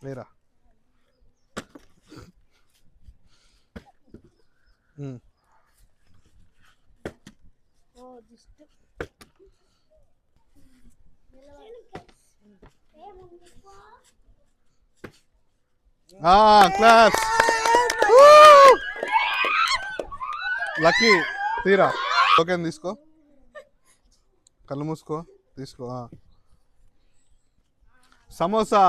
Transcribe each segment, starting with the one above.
లేరా class lucky తీరా okay తీసుకో కళ్ళు మూసుకో తీసుకో సమోసా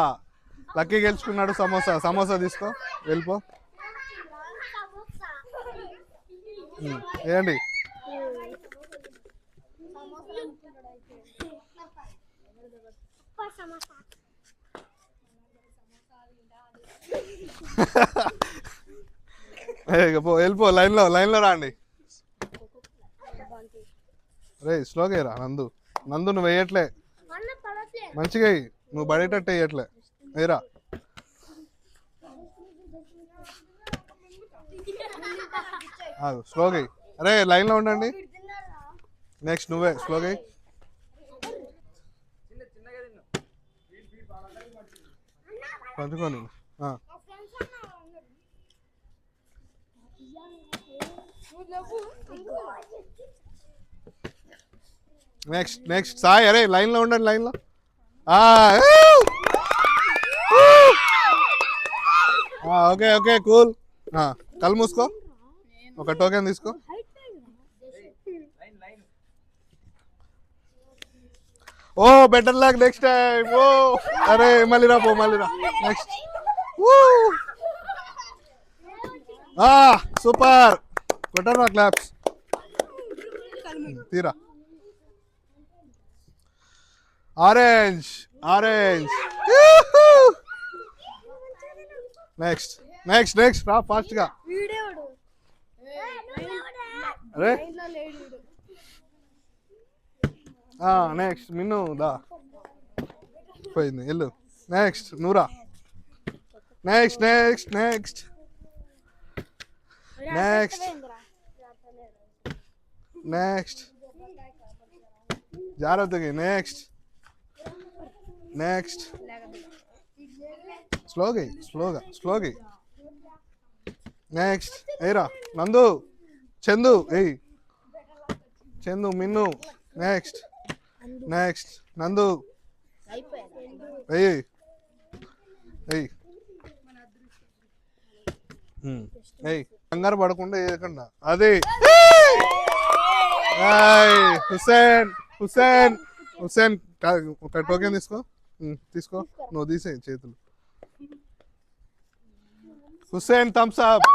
లక్కీ గెలుచుకున్నాడు సమోసా సమోసా తీసుకో వెళ్ళిపో ఏంటి వెళ్ళిపో లైన్లో రాండి రే స్లోగా రా నందు నువ్వు వేయట్లే మంచిగా నువ్వు పడేటట్టు వేయట్లే వేరా స్లోగా అరే లైన్లో ఉండండి నెక్స్ట్ నువ్వే స్లోగా పంచుకోండి నెక్స్ట్ సాయి అరే లైన్లో ఉండండి లైన్లో ఓకే కూల్ కళ్ళు మూసుకో ఒక టోకెన్ తీసుకో ఓ బెటర్ లక్ నెక్స్ట్ టైం ఓ అరే మళ్ళీ రా నెక్స్ట్ సూపర్ బెటర్ నా క్లాప్స్ తీరా ఆరెంజ్ నెక్స్ట్ రా ఫాస్ట్ గా అరే నెక్స్ట్ మిన్ను దా పోయింది వెళ్ళు నెక్స్ట్ నూరా నెక్స్ట్ జాగ్రత్తగా నెక్స్ట్ స్లోగా నెక్స్ట్ ఏరా నందు చందు మిన్ను నెక్స్ట్ నందు కంగారు పడకుండా వేయకుండా అది హుసేన్ ఒక టోకెన్ తీసుకో నువ్వు తీసే చేతులు హుసేన్ థమ్స్ అప్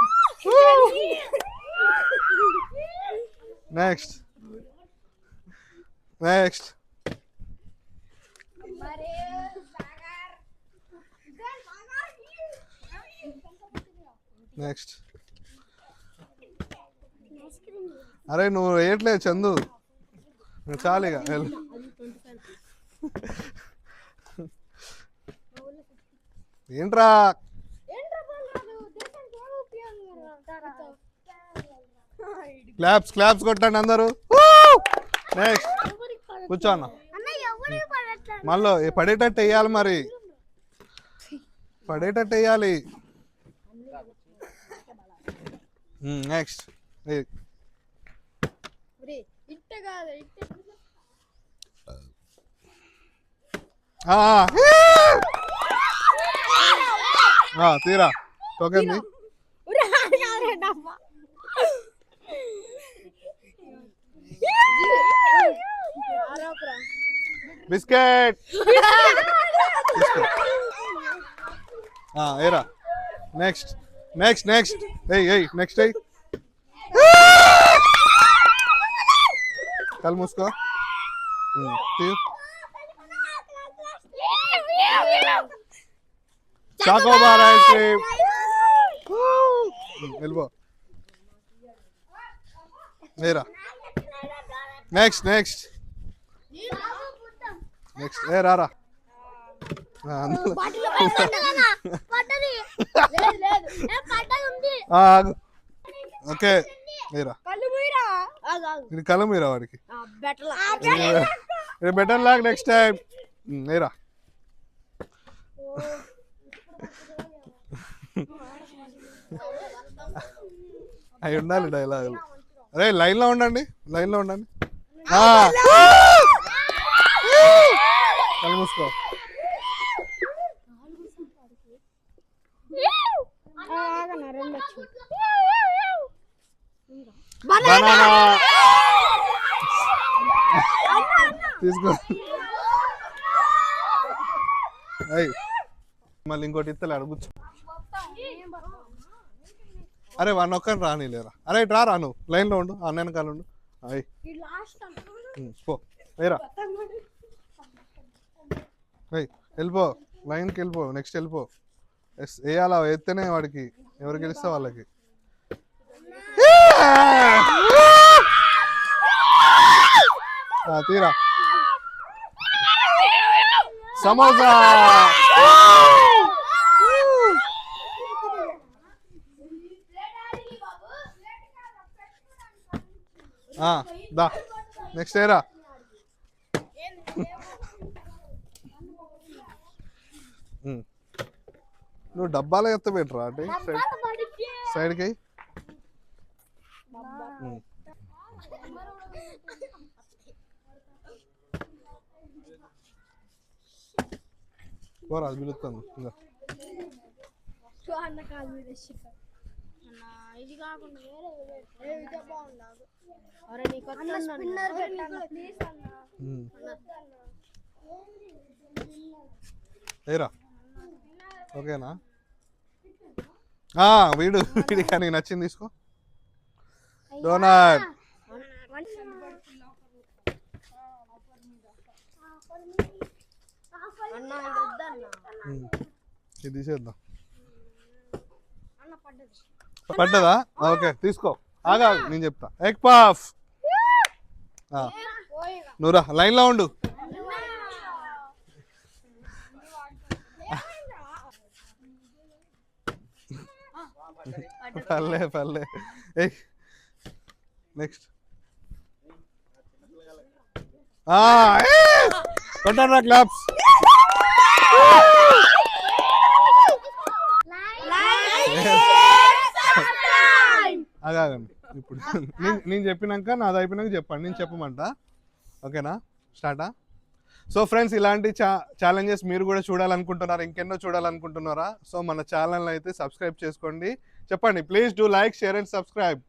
నెక్స్ట్ అరే నువ్వు వేయట్లేదు చందు చాలిగా ఏంట్రా క్లాప్స్ కొట్టండి అందరూ నెక్స్ట్ కూర్చో అన్న మళ్ళీ పడేటట్టు వేయాలి మరి నెక్స్ట్ తీరా టోకెన్ బిస్కెట్ ఏరా నెక్స్ట్ నెక్స్ట్ కళ్ళు మూసుకో చాకోబార్ ఐస్ క్రీమ్ వెళ్ళిపో ఏరా నెక్స్ట్ ఏ రారా ఓకే లేరా ఇది కళ్ళు మీరా వాడికి బెటర్ లాక్ నెక్స్ట్ టైం లేరా అవి ఉండాలి డైలాగులు. అరే లైన్లో ఉండండి కళ్ళు మూసుకో. తీసుకో అయ్యి మళ్ళీ ఇంకోటి ఇస్తలే అడుగుచ్చు. అరే వాడిని ఒక్కని రానిలేరా. అరే ఇటు రా నువ్వు లైన్లో ఉండు అన్న వెనకాల ఉండు. అయ్యి పో వేరా అయ్యి వెళ్ళిపో లైన్కి వెళ్ళిపో నెక్స్ట్ వెళ్ళిపో. వేయాలా ఎత్తేనే వాడికి ఎవరు గెలిస్తే వాళ్ళకి. తీరా సమోసా దా నెక్స్ట్ ఏరా. నువ్వు డబ్బాలో ఎత్త పెట్టరా అంటే సైడ్కి పోరా అది పిలుస్తాను. ఏరా ఓకేనా వీడి కానీ నచ్చింది తీసుకో. డోనట్ ఇది తీసేద్దాం. పడ్డదా ఓకే తీసుకో. ఆగా నేను చెప్తా. ఎగ్ పఫ్ నువ్వురా లైన్లో ఉండు. పర్లే నెక్స్ట్ కొట్టారా క్లాప్స్. ఆగండి ఇప్పుడు నేను చెప్పినాక నాది అయిపోయినాక చెప్పండి. నేను చెప్పమంట ఓకేనా స్టార్టా. సో ఫ్రెండ్స్ ఇలాంటి ఛాలెంజెస్ మీరు కూడా చూడాలనుకుంటున్నారా ఇంకెన్నో చూడాలనుకుంటున్నారా? సో మన ఛానల్ అయితే సబ్స్క్రైబ్ చేసుకోండి. చెప్పండి please do like share and subscribe.